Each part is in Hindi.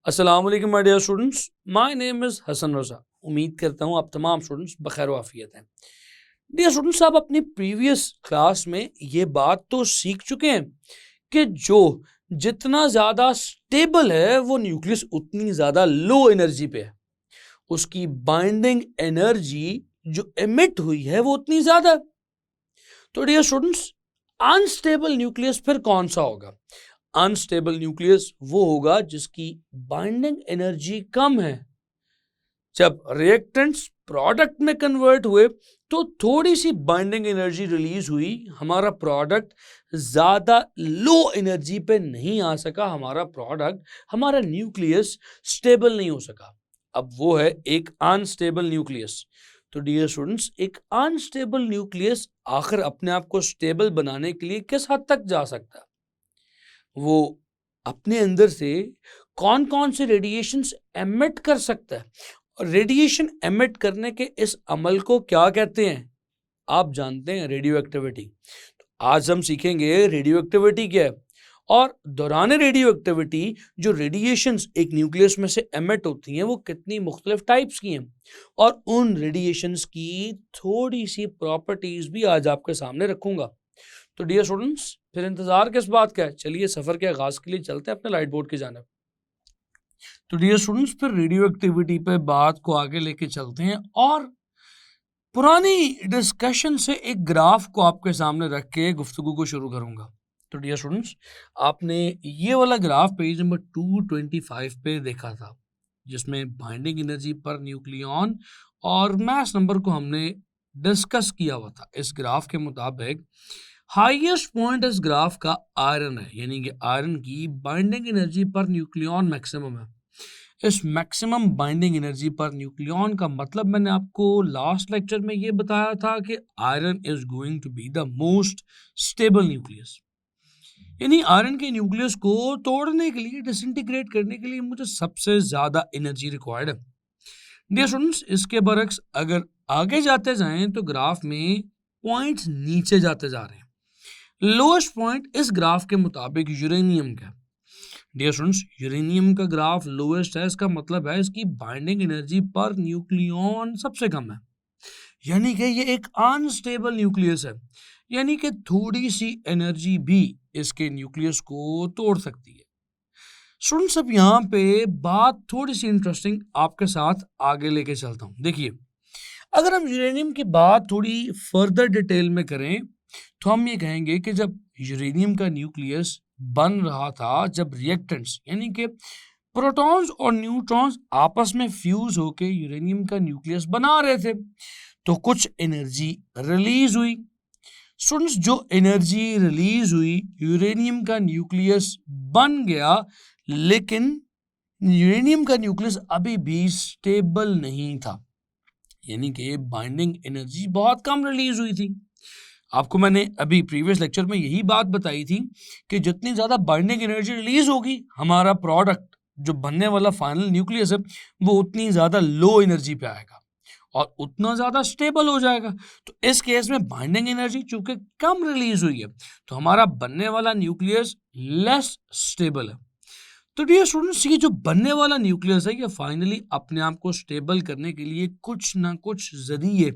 अस्सलाम वालेकुम my dear students, my name is Hasan Raza. उम्मीद करता हूँ आप तमाम स्टूडेंट्स बखैर वाफियत हैं। डियर स्टूडेंट्स, आप अपनी प्रीवियस क्लास में ये बात तो सीख चुके हैं कि जो जितना ज़्यादा स्टेबल है वो न्यूक्लियस उतनी ज़्यादा लो एनर्जी पे है। उसकी बाइंडिंग एनर्जी जो एमिट हुई है वो उतनी ज़्यादा है। तो डियर स्टूडेंट्स, अनस्टेबल न्यूक्लियस फिर कौन सा होगा? अनस्टेबल न्यूक्लियस वो होगा जिसकी बाइंडिंग एनर्जी कम है। जब रिएक्टेंट्स प्रोडक्ट में कन्वर्ट हुए तो थोड़ी सी बाइंडिंग एनर्जी रिलीज हुई, हमारा प्रोडक्ट ज्यादा लो एनर्जी पे नहीं आ सका, हमारा प्रोडक्ट, हमारा न्यूक्लियस स्टेबल नहीं हो सका। अब वो है एक अनस्टेबल न्यूक्लियस। तो डियर स्टूडेंट्स, एक अनस्टेबल न्यूक्लियस आखिर अपने आप को स्टेबल बनाने के लिए किस हद तक जा सकता है? वो अपने अंदर से कौन कौन से रेडिएशंस एमिट कर सकता है, और रेडिएशन एमिट करने के इस अमल को क्या कहते हैं? आप जानते हैं, रेडियो एक्टिविटी। आज हम सीखेंगे रेडियो एक्टिविटी क्या है, और दौरान रेडियो एक्टिविटी जो रेडिएशंस एक न्यूक्लियस में से एमिट होती हैं वो कितनी मुख्तलिफ टाइप्स की हैं, और उन रेडिएशंस की थोड़ी सी प्रॉपर्टीज भी आज आपके सामने रखूंगा। तो डियर स्टूडेंट्स, फिर इंतजार किस बात का है? चलिए सफर के आगाज के लिए चलते हैं अपने लाइट बोर्ड की जानिब। तो डियर स्टूडेंट्स, फिर रेडियो एक्टिविटी पे बात को आगे लेके चलते हैं, और पुरानी डिस्कशन से एक ग्राफ को आपके सामने रख के गुफ्तगू को शुरू करूंगा। तो डियर स्टूडेंट्स, आपने ये वाला ग्राफ पेज नंबर 225 पे देखा था, जिसमें बाइंडिंग एनर्जी पर न्यूक्लियॉन और मास नंबर को हमने डिस्कस किया हुआ था। इस ग्राफ के मुताबिक हाईएस्ट पॉइंट इस ग्राफ का आयरन है, यानी कि आयरन की बाइंडिंग एनर्जी पर न्यूक्लियॉन मैक्सिमम है। इस मैक्सिमम बाइंडिंग एनर्जी पर न्यूक्लियॉन का मतलब मैंने आपको लास्ट लेक्चर में ये बताया था कि iron is going to be the most stable nucleus, यानी आयरन के न्यूक्लियस को तोड़ने के लिए, डिसइंटीग्रेट करने के लिए मुझे सबसे ज्यादा एनर्जी रिक्वायर्ड है। डियर स्टूडेंट्स, इसके बरक्स अगर आगे जाते जाएं तो ग्राफ में पॉइंट्स नीचे जाते जा रहे हैं। लोएस्ट पॉइंट इस ग्राफ के मुताबिक यूरेनियम का। डियर स्टूडेंट्स, यूरेनियम का ग्राफ लोएस्ट है, इसका मतलब है इसकी बाइंडिंग एनर्जी पर न्यूक्लियॉन सबसे कम है, यानी कि ये एक अनस्टेबल न्यूक्लियस है, यानी कि थोड़ी सी एनर्जी भी इसके न्यूक्लियस को तोड़ सकती है। स्टूडेंट्स, अब यहाँ पे बात थोड़ी सी इंटरेस्टिंग आपके साथ आगे लेके चलता हूँ। देखिए, अगर हम यूरेनियम की बात थोड़ी फर्दर डिटेल में करें तो हम ये कहेंगे कि जब यूरेनियम का न्यूक्लियस बन रहा था, जब रिएक्टेंट्स यानी कि प्रोटॉन्स और न्यूट्रॉन्स आपस में फ्यूज होकर यूरेनियम का न्यूक्लियस बना रहे थे, तो कुछ एनर्जी रिलीज हुई। स्टूडेंट्स, जो एनर्जी रिलीज हुई, यूरेनियम का न्यूक्लियस बन गया, लेकिन यूरेनियम का न्यूक्लियस अभी भी स्टेबल नहीं था, यानी कि बाइंडिंग एनर्जी बहुत कम रिलीज हुई थी। आपको मैंने अभी प्रीवियस लेक्चर में यही बात बताई थी कि जितनी ज्यादा बाइंडिंग एनर्जी रिलीज होगी, हमारा प्रोडक्ट जो बनने वाला फाइनल न्यूक्लियस है वो उतनी ज्यादा लो एनर्जी पे आएगा और उतना ज्यादा स्टेबल हो जाएगा। तो इस केस में बाइंडिंग एनर्जी चूंकि कम रिलीज हुई है तो हमारा बनने वाला न्यूक्लियस लेस स्टेबल है। तो डियर स्टूडेंट्स, ये जो बनने वाला न्यूक्लियस है ये फाइनली अपने आप को स्टेबल करने के लिए कुछ ना कुछ जरिए,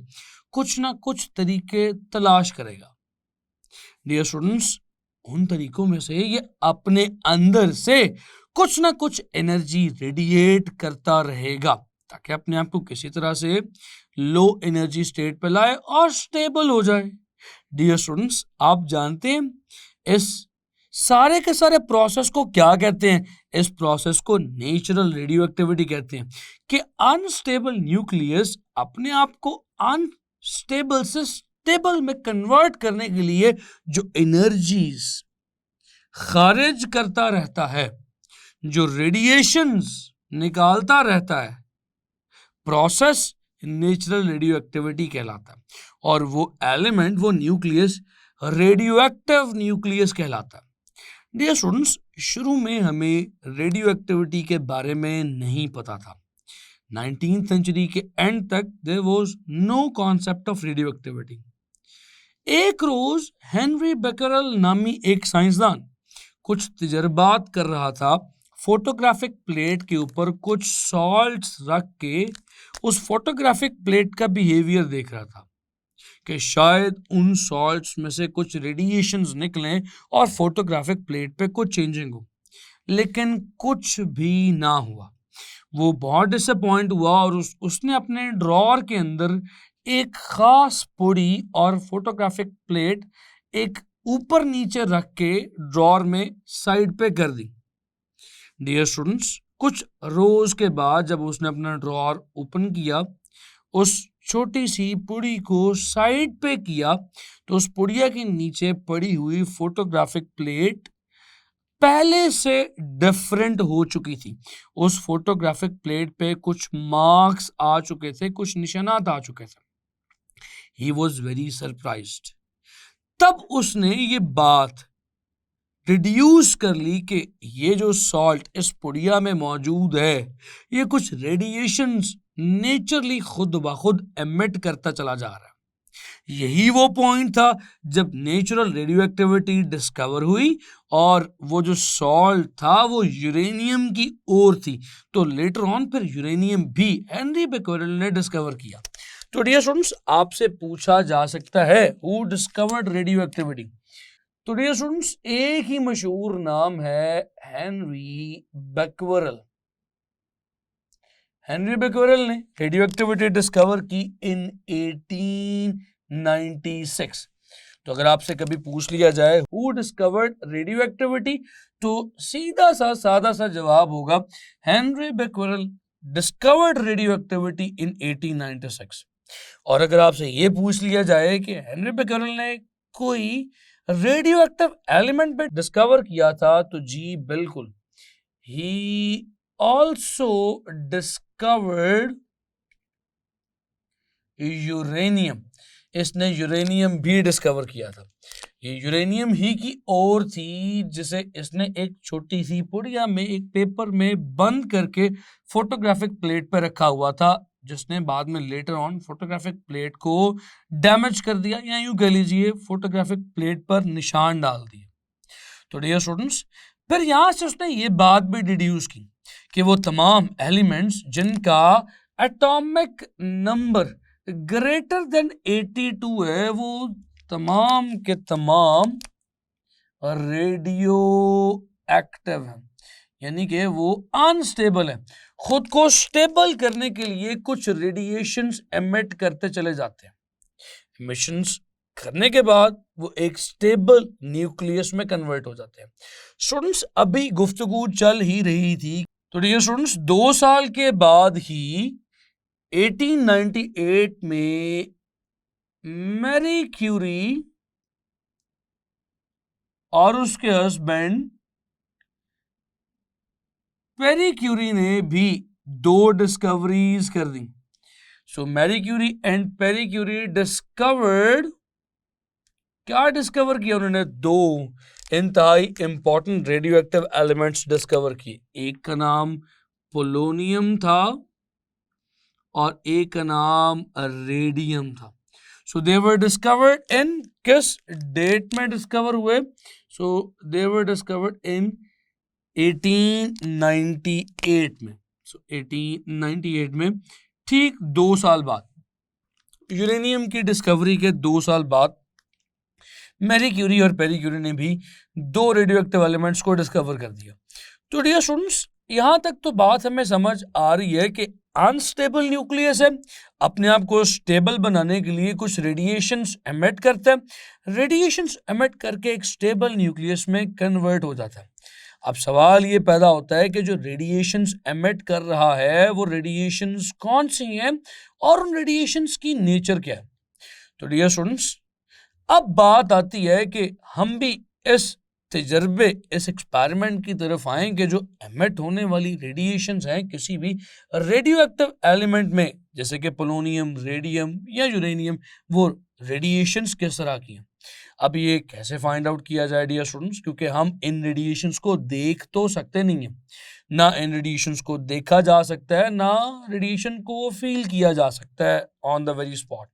कुछ ना कुछ तरीके तलाश करेगा। डियर स्टूडेंट्स, उन तरीकों में से ये अपने अंदर से कुछ ना कुछ एनर्जी रेडिएट करता रहेगा ताकि अपने आप को किसी तरह से लो एनर्जी स्टेट पे लाए और स्टेबल हो जाए। डियर स्टूडेंट्स, आप जानते हैं इस सारे के सारे प्रोसेस को क्या कहते हैं? इस प्रोसेस को नेचुरल रेडियो एक्टिविटी कहते हैं, कि अनस्टेबल न्यूक्लियस अपने आप को अनस्टेबल से स्टेबल में कन्वर्ट करने के लिए जो एनर्जीज खारिज करता रहता है, जो रेडिएशंस निकालता रहता है, प्रोसेस नेचुरल रेडियो एक्टिविटी कहलाता है, और वो एलिमेंट, वो न्यूक्लियस रेडियो एक्टिव न्यूक्लियस कहलाता है। डियर स्टूडेंट्स, शुरू में हमें रेडियो एक्टिविटी के बारे में नहीं पता था। 19th सेंचुरी के एंड तक there was no concept of radioactivity. एक रोज हेनरी बेकरल नामी एक साइंसदान कुछ तजर्बात कर रहा था फोटोग्राफिक प्लेट के ऊपर कुछ सॉल्ट्स रख के उस फोटोग्राफिक प्लेट का बिहेवियर देख रहा था कि शायद उन सॉल्ट्स में से कुछ रेडिएशंस निकलें और फोटोग्राफिक प्लेट पे कुछ चेंजिंग हो, लेकिन कुछ भी ना हुआ। वो बहुत डिसअपॉइंट हुआ और उसने अपने ड्रॉअर के अंदर एक खास पुड़ी और फोटोग्राफिक प्लेट एक ऊपर नीचे रख के ड्रॉअर में साइड पे कर दी। डियर स्टूडेंट्स, कुछ रोज के बाद जब उसने अपना ड्रॉअर ओपन किया, उस छोटी सी पुड़ी को साइड पे किया, तो उस पुड़िया के नीचे पड़ी हुई फोटोग्राफिक प्लेट पहले से डिफरेंट हो चुकी थी। उस फोटोग्राफिक प्लेट पे कुछ मार्क्स आ चुके थे, कुछ निशानात आ चुके थे। He was very surprised. तब उसने ये बात डिड्यूस कर ली कि ये जो सॉल्ट इस पुड़िया में मौजूद है, ये कुछ रेडिएशंस नेचरली खुद ब खुद एमिट करता चला जा रहा है। यही वो पॉइंट था जब नेचुरल रेडियो एक्टिविटी डिस्कवर हुई और वो जो सॉल्ट था वो यूरेनियम की ओर थी। तो लेटर ऑन फिर यूरेनियम भी हेनरी बेक्वेरेल ने डिस्कवर किया। तो डियर स्टूडेंट्स, आपसे पूछा जा सकता है हु डिस्कवर्ड रेडियो एक्टिविटी। तो डियर स्टूडेंट्स, एक ही मशहूर नाम है हेनरी बेक्वेरेल। हेनरी बेक्वेरेल ने रेडियो एक्टिविटी डिस्कवर की इन 1896। तो अगर आपसे कभी पूछ लिया जाए हु डिस्कवर्ड रेडियो एक्टिविटी, तो सीधा सा सादा सा जवाब होगा Henry Becquerel discovered radioactivity in 1896। और अगर आपसे ये पूछ लिया जाए कि हेनरी बेक्वेरेल ने कोई रेडियो एक्टिव एलिमेंट भी डिस्कवर किया था, तो जी बिल्कुल, ही also discovered यूरेनियम। इसने यूरेनियम भी डिस्कवर किया था। ये यूरेनियम ही की ओर थी जिसे इसने एक छोटी सी पुड़िया में एक पेपर में बंद करके फोटोग्राफिक प्लेट पर रखा हुआ था, जिसने बाद में लेटर ऑन फोटोग्राफिक प्लेट को डैमेज कर दिया, या यूं कह लीजिए फोटोग्राफिक प्लेट पर निशान डाल दिए। तो डियर स्टूडेंट्स, फिर यहां से उसने ये बात भी डिड्यूस की कि वो तमाम एलिमेंट्स जिनका एटॉमिक नंबर ग्रेटर देन 82 है, वो तमाम के तमाम रेडियो एक्टिव है, यानी कि वो अनस्टेबल है। खुद को स्टेबल करने के लिए कुछ रेडिएशंस एमिट करते चले जाते हैं। एमिशंस करने के बाद वो एक स्टेबल न्यूक्लियस में कन्वर्ट हो जाते हैं। स्टूडेंट्स, अभी गुफ्तगू चल ही रही थी, तो डियर स्टूडेंट्स, 2 साल के बाद ही 1898 में मैरी क्यूरी और उसके हस्बैंड पेरी क्यूरी ने भी 2 डिस्कवरीज कर दी। So Marie Curie and Pierre Curie discovered, क्या डिस्कवर किया उन्होंने? 2 इंतहाई important radioactive elements discover किए। एक का नाम पोलोनियम था और एक का नाम रेडियम था। सो दे वर डिस्कवर्ड इन, किस डेट में डिस्कवर हुए? सो दे वर डिस्कवर्ड इन 1898 में। सो 1898 में, ठीक 2 साल बाद, यूरेनियम की डिस्कवरी के 2 साल बाद, मैरी क्यूरी और पेरी क्यूरी ने भी 2 रेडियोएक्टिव एलिमेंट्स को डिस्कवर कर दिया। तो डियर स्टूडेंट्स, यहां तक तो बात हमें समझ आ रही है कि अनस्टेबल न्यूक्लियस है, अपने आप को स्टेबल बनाने के लिए कुछ रेडिएशंस एमिट करता है, रेडिएशंस एमिट करके एक स्टेबल न्यूक्लियस में कन्वर्ट हो जाता है। अब सवाल ये पैदा होता है कि जो रेडिएशंस एमिट कर रहा है वो रेडिएशंस कौन सी हैं और उन रेडिएशंस की नेचर क्या है। तो डियर स्टूडेंट्स, अब बात आती है कि हम भी इस तजर्बे, इस एक्सपेरिमेंट की तरफ आए कि जो एमिट होने वाली रेडिएशंस हैं किसी भी रेडियो एक्टिव एलिमेंट में, जैसे कि पोलोनियम, रेडियम या यूरेनियम, वो रेडिएशंस किस तरह की हैं। अब ये कैसे फाइंड आउट किया जाए डियर स्टूडेंट्स, क्योंकि हम इन रेडिएशंस को देख तो सकते नहीं हैं, ना इन रेडिएशंस को देखा जा सकता है, ना रेडिएशन को फील किया जा सकता है ऑन द वेरी स्पॉट।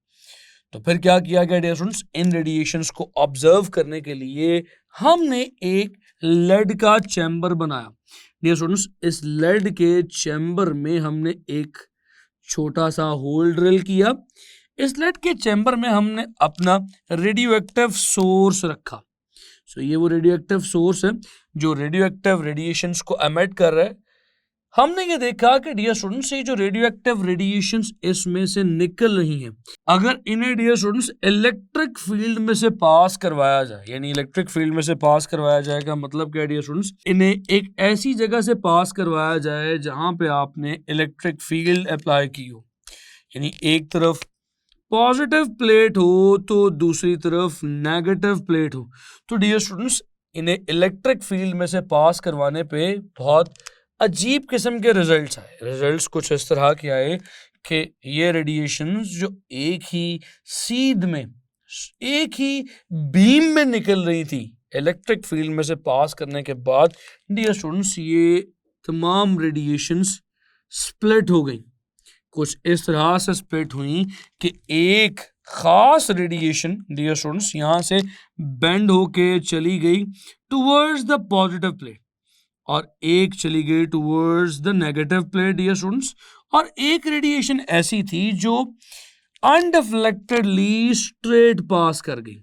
तो फिर क्या किया गया डियर स्टूडेंट्स, इन रेडिएशंस को ऑब्जर्व करने के लिए हमने एक लेड का चैम्बर बनाया। डियर स्टूडेंट्स, इस लेड के चैम्बर में हमने एक छोटा सा होल ड्रिल किया। इस लेड के चैम्बर में हमने अपना रेडियो एक्टिव सोर्स रखा। सो ये वो रेडियो एक्टिव सोर्स है जो रेडियो एक्टिव रेडिएशंस को एमिट कर रहा है। हमने ये देखा कि डियर स्टूडेंट्स, ये जो रेडियो एक्टिव रेडिएशंस इसमें से निकल रही हैं, अगर इन्हें डियर स्टूडेंट्स इलेक्ट्रिक फील्ड में से पास करवाया जाए, यानी इलेक्ट्रिक फील्ड में से पास करवाया जाएगा, मतलब क्या डियर स्टूडेंट्स, इन्हें एक ऐसी जगह से पास करवाया जाए जहां पे आपने इलेक्ट्रिक फील्ड अप्लाई की हो, यानी एक तरफ पॉजिटिव प्लेट हो तो दूसरी तरफ नेगेटिव प्लेट हो। तो डियर स्टूडेंट्स, इन्हें इलेक्ट्रिक फील्ड में से पास करवाने पे बहुत अजीब किस्म के रिजल्ट्स आए। रिजल्ट्स कुछ इस तरह के आए कि ये रेडिएशंस जो एक ही सीध में, एक ही बीम में निकल रही थी, इलेक्ट्रिक फील्ड में से पास करने के बाद डियर स्टूडेंट्स ये तमाम रेडिएशंस स्प्लिट हो गई। कुछ इस तरह से स्प्लिट हुई कि एक खास रेडिएशन डियर स्टूडेंट्स यहां से बेंड होके चली गई टुवर्ड्स द पॉजिटिव प्लेट, और एक चली गई towards the negative plate dear students, और एक रेडिएशन ऐसी थी जो अनडिफ्लेक्टेडली स्ट्रेट पास कर गई।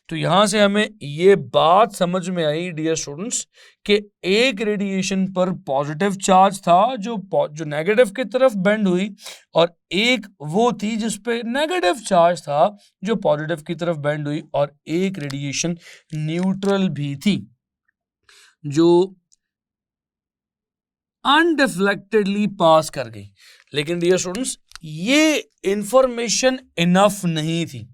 तो यहां से हमें ये बात समझ में आई डियर स्टूडेंट्स कि एक रेडिएशन पर पॉजिटिव चार्ज था जो नेगेटिव की तरफ बेंड हुई, और एक वो थी जिस पे नेगेटिव चार्ज था जो पॉजिटिव की तरफ बेंड हुई, और एक रेडिएशन न्यूट्रल भी थी जो अनडिफ्लेक्टेडली पास कर गई। लेकिन डियर स्टूडेंट्स, ये इंफॉर्मेशन इनफ नहीं थी।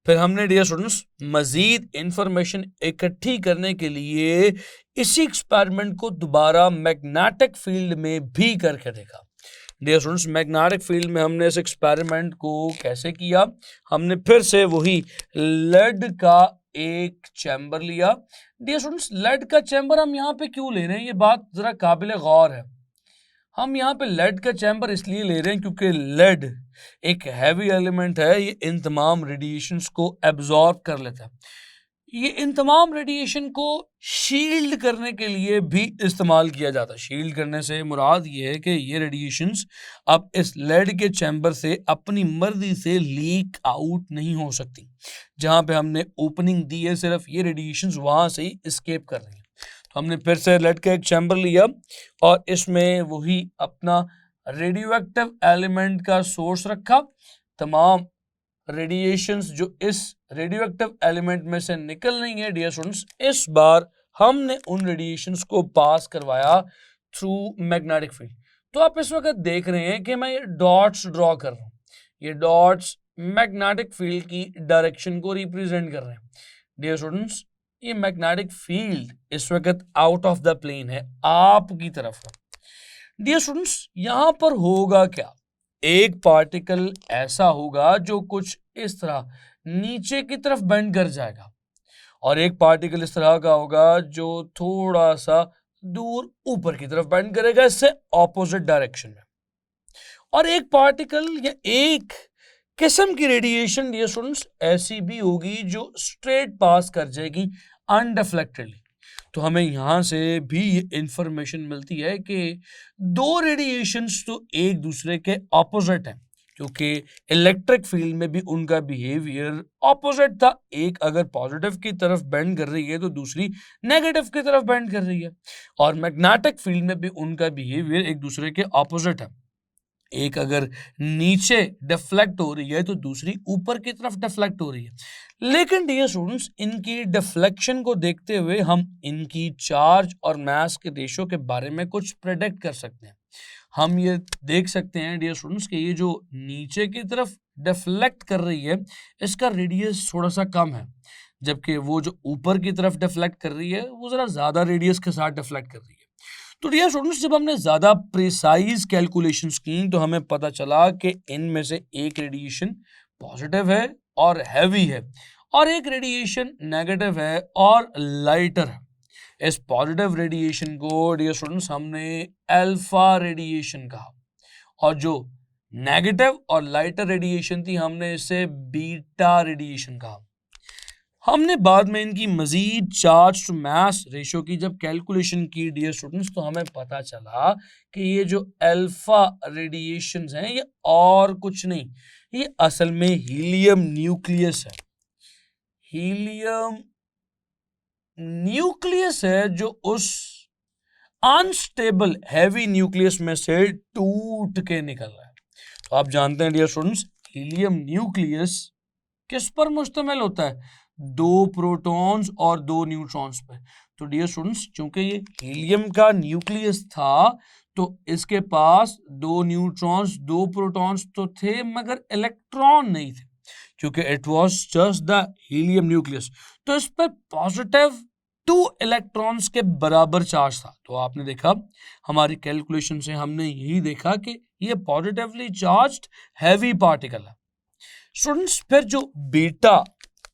फिर हमने डियर स्टूडेंट्स मजीद इंफॉर्मेशन इकट्ठी करने के लिए इसी एक्सपेरिमेंट को दोबारा मैग्नेटिक फील्ड में भी करके देखा। डियर स्टूडेंट्स, मैग्नेटिक फील्ड में हमने इस एक्सपेरिमेंट को कैसे किया, हमने फिर से वही लेड का एक चैम्बर लिया। डियर स्टूडेंट्स, लेड का चैम्बर हम यहाँ पे क्यों ले रहे हैं, ये बात जरा काबिल गौर है। हम यहाँ पे लेड का चैम्बर इसलिए ले रहे हैं क्योंकि लेड एक हैवी एलिमेंट है, ये इन तमाम रेडिएशंस को एब्जॉर्ब कर लेता है। ये इन तमाम रेडिएशन को शील्ड करने के लिए भी इस्तेमाल किया जाता है। शील्ड करने से मुराद ये है कि ये रेडिएशंस अब इस लेड के चैम्बर से अपनी मर्जी से लीक आउट नहीं हो सकती। जहां पे हमने ओपनिंग दी है, सिर्फ ये रेडिएशंस वहां से ही एस्केप कर रही हैं। तो हमने फिर से लेड का एक चैम्बर लिया और इसमें वही अपना रेडियो एक्टिव एलिमेंट का सोर्स रखा। तमाम रेडिएशंस जो इस रेडियो एक्टिव एलिमेंट में से निकल रही है डियर स्टूडेंट्स, इस बार हमने उन रेडिएशंस को पास करवाया थ्रू मैग्नेटिक फील्ड। तो आप इस वक्त देख रहे हैं कि मैं ये डॉट्स ड्रॉ कर रहा हूं। ये डॉट्स मैग्नेटिक फील्ड की डायरेक्शन को रिप्रेजेंट कर रहे हैं। डियर स्टूडेंट्स, ये मैग्नेटिक फील्ड इस वक्त आउट ऑफ द प्लेन है, आपकी तरफ है। डियर स्टूडेंट्स, यहां पर होगा क्या, एक पार्टिकल ऐसा होगा जो कुछ इस तरह नीचे की तरफ बेंड कर जाएगा, और एक पार्टिकल इस तरह का होगा जो थोड़ा सा दूर ऊपर की तरफ बेंड करेगा, इससे ऑपोजिट डायरेक्शन में। और एक पार्टिकल या एक किस्म की रेडिएशन डियर स्टूडेंट्स ऐसी भी होगी जो स्ट्रेट पास कर जाएगी अनडिफ्लेक्टेडली। तो हमें यहां से भी ये इंफॉर्मेशन मिलती है कि दो रेडिएशंस तो एक दूसरे के ऑपोजिट हैं, क्योंकि इलेक्ट्रिक फील्ड में भी उनका बिहेवियर ऑपोजिट था। एक अगर पॉजिटिव की तरफ बेंड कर रही है तो दूसरी नेगेटिव की तरफ बेंड कर रही है, और मैग्नेटिक फील्ड में भी उनका बिहेवियर एक दूसरे के ऑपोजिट है। एक अगर नीचे डिफ्लेक्ट हो रही है तो दूसरी ऊपर की तरफ डिफ्लेक्ट हो रही है। लेकिन डियर स्टूडेंट्स, इनकी डिफ्लेक्शन को देखते हुए हम इनकी चार्ज और मास के रेशो के बारे में कुछ प्रेडिक्ट कर सकते हैं। हम ये देख सकते हैं डियर स्टूडेंट्स कि ये जो नीचे की तरफ डिफ्लेक्ट कर रही है इसका रेडियस थोड़ा सा कम है, जबकि वो जो ऊपर की तरफ डिफ्लेक्ट कर रही है वो जरा ज्यादा रेडियस के साथ डिफ्लेक्ट कर रही है। तो डियर स्टूडेंट्स, जब हमने ज्यादा प्रिसाइज कैलकुलेशंस की तो हमें पता चला कि इनमें से एक रेडिएशन पॉजिटिव है और हैवी है, और एक रेडिएशन नेगेटिव है और लाइटर है। इस पॉजिटिव रेडिएशन को डियर स्टूडेंट्स हमने अल्फा रेडिएशन कहा, और जो नेगेटिव और लाइटर रेडिएशन थी हमने इसे बीटा रेडिएशन कहा। हमने बाद में इनकी मजीद चार्ज टू मास रेशियो की जब कैलकुलेशन की डियर स्टूडेंट्स, तो हमें पता चला कि ये जो अल्फा रेडिएशंस हैं ये और कुछ नहीं, ये असल में हीलियम न्यूक्लियस है। हीलियम न्यूक्लियस है जो उस अनस्टेबल हैवी न्यूक्लियस में से टूट के निकल रहा है। तो आप जानते हैं डियर स्टूडेंट्स, हीलियम न्यूक्लियस किस पर मुश्तमिल होता है? 2 प्रोटॉन्स और 2 न्यूट्रॉन्स पर। तो डियर स्टूडेंट्स, चूंकि ये हीलियम का न्यूक्लियस था तो इसके पास 2 न्यूट्रॉन्स 2 प्रोटॉन्स तो थे मगर इलेक्ट्रॉन नहीं थे, क्योंकि it was just the helium nucleus. तो इस पर पॉजिटिव 2 इलेक्ट्रॉन्स के बराबर चार्ज था। तो आपने देखा हमारी कैलकुलेशन से हमने यही देखा कि ये पॉजिटिवली चार्ज्ड हैवी पार्टिकल है। स्टूडेंट्स, फिर जो बीटा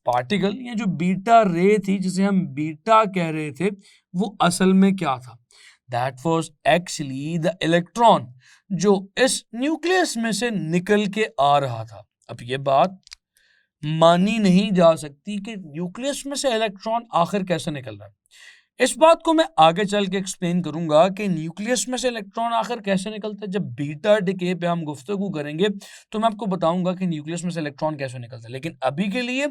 पार्टिकल या जो बीटा रे थी जिसे हम बीटा कह रहे थे, वो असल में क्या था? That was actually the electron जो इस न्यूक्लियस में से निकल के आ रहा था। अब ये बात मानी नहीं जा सकती कि न्यूक्लियस में से इलेक्ट्रॉन आखिर कैसे निकल रहा है। इस बात को मैं आगे चल के एक्सप्लेन करूंगा कि न्यूक्लियस में से इलेक्ट्रॉन आखिर कैसे निकलता है। जब बीटा डिके पे हम गुफ्तगू करेंगे तो मैं आपको बताऊंगा कि न्यूक्लियस में से इलेक्ट्रॉन कैसे निकलता है। लेकिन अभी के लिए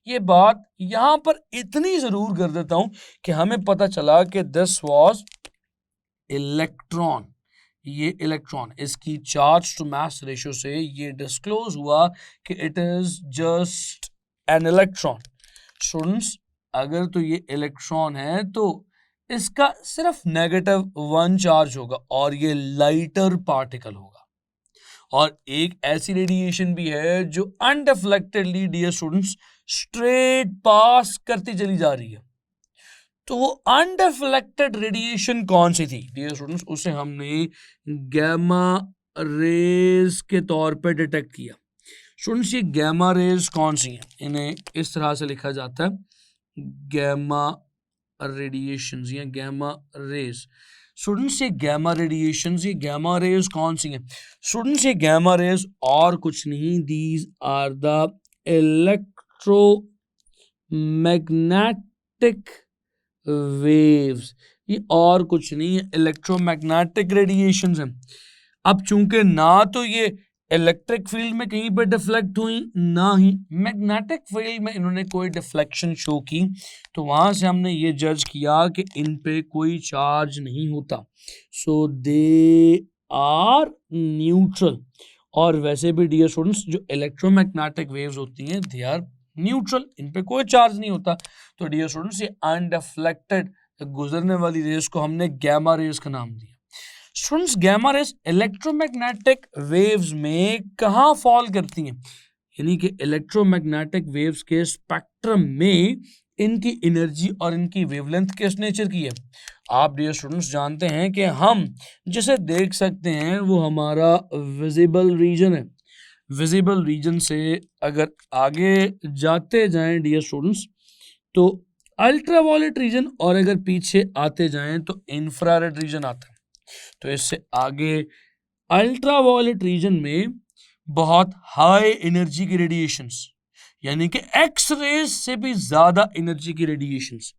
ये बात यहां पर इतनी जरूर कर देता हूं कि हमें पता चला कि दिस वाज इलेक्ट्रॉन। ये इलेक्ट्रॉन, इसकी चार्ज टू मास रेशियो से ये डिस्क्लोज हुआ कि it is just an electron. Students, अगर तो ये इलेक्ट्रॉन है तो इसका सिर्फ -1 चार्ज होगा और ये लाइटर पार्टिकल होगा। और एक ऐसी रेडिएशन भी है जो अनडिफ्लेक्टेडली डियर स्टूडेंट्स स्ट्रेट पास करती चली जा रही है। तो वो अनडिफ्लेक्टेड रेडिएशन कौन सी थी डियर स्टूडेंट्स? उसे हमने गैमा रेज के तौर पे डिटेक्ट किया। स्टूडेंट्स, ये गैमा रेज कौन सी हैं? इन्हें इस तरह से लिखा जाता है गैमा रेडिएशंस या गैमा रेज। स्टूडेंट्स, ये गैमा रेडिएशंस, ये गैमा रेज कौन सी हैं? स्टूडेंट्स, ये गैमा रेज और कुछ नहीं, these are the electromagnetic waves. ये और कुछ नहीं है, इलेक्ट्रोमैग्नेटिक रेडिएशंस हैं। अब चूंकि ना तो ये इलेक्ट्रिक फील्ड में कहीं पे डिफ्लेक्ट हुई, ना ही मैग्नेटिक फील्ड में इन्होंने कोई डिफ्लेक्शन शो की, तो वहां से हमने ये जज किया कि इन पे कोई चार्ज नहीं होता। सो दे आर न्यूट्रल। और वैसे भी डियर स्टूडेंट्स, जो इलेक्ट्रोमैग्नेटिक वेव्स होती हैं दे आर न्यूट्रल, इन पे कोई चार्ज नहीं होता। तो डियर स्टूडेंट्स, ये अनडिफ्लेक्टेड गुजरने वाली रेस को हमने गैमा रेस का नाम दिया। Students, gamma rays electromagnetic waves में कहां फॉल करती हैं? यानी कि इलेक्ट्रोमैग्नेटिक वेव्स के स्पेक्ट्रम में इनकी एनर्जी और इनकी वेवलेंथ किस नेचर की है? आप डियर स्टूडेंट्स जानते हैं कि हम जिसे देख सकते हैं वो हमारा विजिबल रीजन है। विजिबल रीजन से अगर आगे जाते जाएं डियर स्टूडेंट्स तो अल्ट्रावायलेट रीजन, और अगर पीछे आते जाएं तो इंफ्रारेड रीजन आता है। तो इससे आगे अल्ट्रावायलेट रीजन में बहुत हाई एनर्जी की रेडिएशंस, यानी कि एक्स रेज से भी ज्यादा एनर्जी की रेडिएशंस,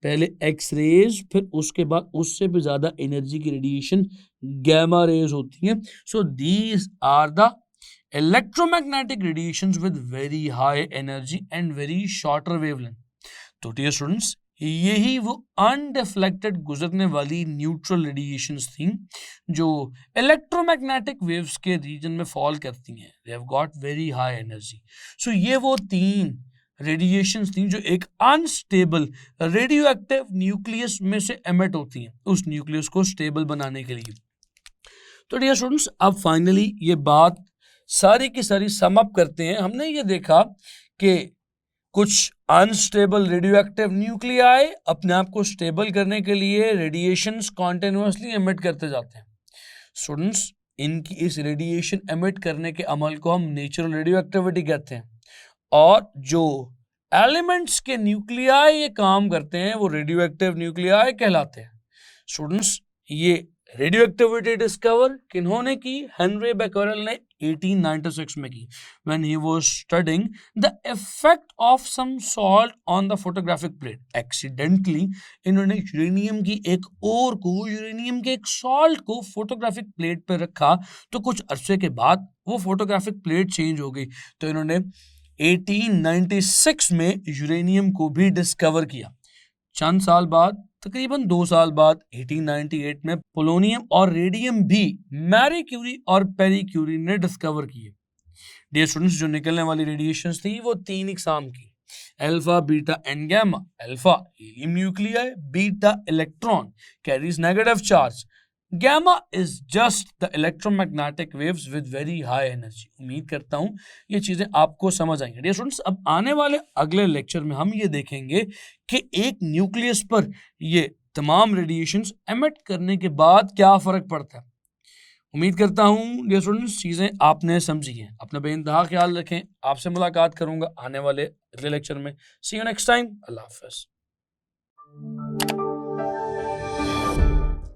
पहले एक्स रेज फिर उसके बाद उससे भी ज्यादा एनर्जी की रेडिएशन गैमा रेज होती हैं। So these are the electromagnetic radiations with very high energy and very shorter wavelength. तो डियर स्टूडेंट्स, यही वो अनडिफ्लेक्टेड गुजरने वाली न्यूट्रल रेडिएशंस थी जो इलेक्ट्रोमैग्नेटिक वेव्स के रीजन में फॉल करती हैं। They have got very high energy. So ये वो 3 रेडिएशंस थी जो एक अनस्टेबल रेडियो एक्टिव न्यूक्लियस में से एमिट होती हैं उस न्यूक्लियस को स्टेबल बनाने के लिए। तो डियर स्टूडेंट्स, अब फाइनली ये बात सारी की सारी सम अप करते हैं। हमने ये देखा कि कुछ अनस्टेबल रेडियो एक्टिव न्यूक्लियाई अपने आप को स्टेबल करने के लिए रेडिएशंस कॉन्टिन्यूसली एमिट करते जाते हैं। स्टूडेंट्स, इनकी इस रेडिएशन एमिट करने के अमल को हम नेचुरल रेडियो एक्टिविटी कहते हैं। और जो एलिमेंट्स के न्यूक्लियाई ये काम करते हैं वो रेडियो एक्टिव न्यूक्लियाई कहलाते हैं। स्टूडेंट्स, ये रेडियो एक्टिविटी डिस्कवर किन्होंने की? हेनरी बेकरेल ने 1896 में की, when he was studying the effect of some salt on the photographic plate. Accidentally इन्होंने यूरेनियम की एक ओर को, यूरेनियम के एक सॉल्ट को फोटोग्राफिक प्लेट पर रखा, तो कुछ अरसे के बाद वो फोटोग्राफिक प्लेट चेंज हो गई। तो इन्होंने 1896 में यूरेनियम को भी डिस्कवर किया। चंद साल बाद, तकरीबन 2 साल बाद 1898 में पोलोनियम और रेडियम भी मैरी क्यूरी और पेरी क्यूरी ने डिस्कवर किए। डियर स्टूडेंट्स, जो निकलने वाली रेडिएशंस थी वो 3 इकसाम की, alpha, beta and gamma. Alpha helium nuclei, beta electron carries negative charge, gamma is just the electromagnetic waves with very high energy. उम्मीद करता हूं ये चीजें आपको समझ आएंगी। डियर स्टूडेंट्स, अब आने वाले अगले लेक्चर में हम ये देखेंगे कि एक न्यूक्लियस पर ये तमाम रेडिएशंस एमिट करने के बाद क्या फर्क पड़ता है। उम्मीद करता हूं डियर स्टूडेंट्स चीजें आपने समझी हैं। अपना बेइंतहा ख्याल रखें। आपसे मुलाकात करूंगा आने वाले अगले लेक्चर में। See you next time. अल्लाह हाफिज।